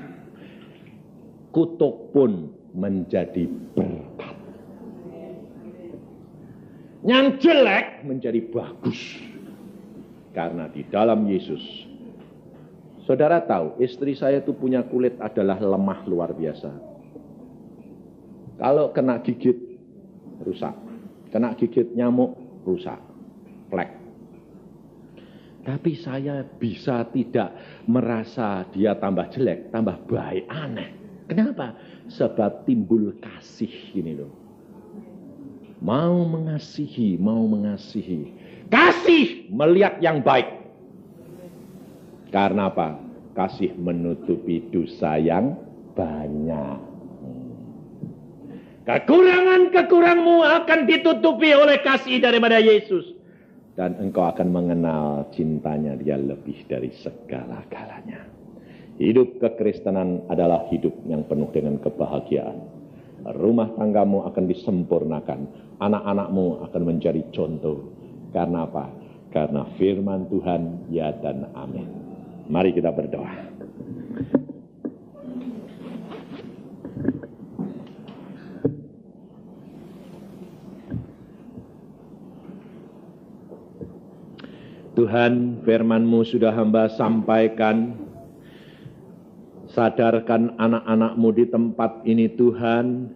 Kutuk pun menjadi berkat. Yang jelek menjadi bagus. Karena di dalam Yesus. Saudara tahu, istri saya itu punya kulit adalah lemah luar biasa. Kalau kena gigit, rusak. Kena gigit nyamuk, rusak. Plek. Tapi saya bisa tidak merasa dia tambah jelek, tambah baik, aneh. Kenapa? Sebab timbul kasih ini loh. Mau mengasihi. Kasih melihat yang baik. Karena apa? Kasih menutupi dosa yang banyak. Kekurangan-kekuranganmu akan ditutupi oleh kasih daripada Yesus. dan engkau akan mengenal cintanya dia lebih dari segala-galanya. Hidup kekristenan adalah hidup yang penuh dengan kebahagiaan. Rumah tanggamu akan disempurnakan, anak-anakmu akan menjadi contoh. Karena apa? Karena firman Tuhan ya dan amin. Mari kita berdoa. Tuhan, firman-Mu sudah hamba sampaikan. Sadarkan anak-anak-Mu di tempat ini Tuhan.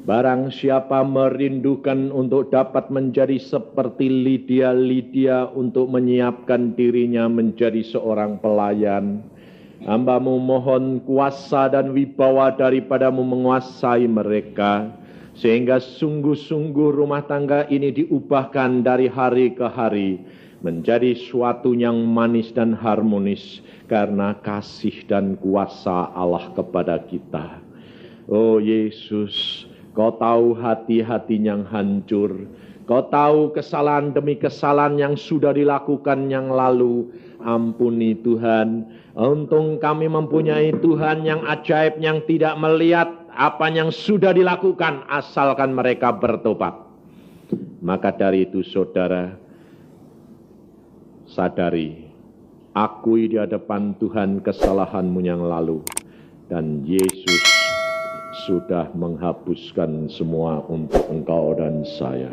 Barang siapa merindukan untuk dapat menjadi seperti Lydia untuk menyiapkan dirinya menjadi seorang pelayan. Hamba-Mu mohon kuasa dan wibawa daripada-Mu menguasai mereka. Sehingga sungguh-sungguh rumah tangga ini diubahkan dari hari ke hari. Menjadi suatu yang manis dan harmonis karena kasih dan kuasa Allah kepada kita. Oh Yesus, Kau tahu hati-hati yang hancur. Kau tahu kesalahan demi kesalahan yang sudah dilakukan yang lalu. Ampuni Tuhan. Untung kami mempunyai Tuhan yang ajaib, yang tidak melihat apa yang sudah dilakukan asalkan mereka bertobat. Maka dari itu saudara, sadari, akui di hadapan Tuhan kesalahanmu yang lalu. Dan Yesus sudah menghapuskan semua untuk engkau dan saya.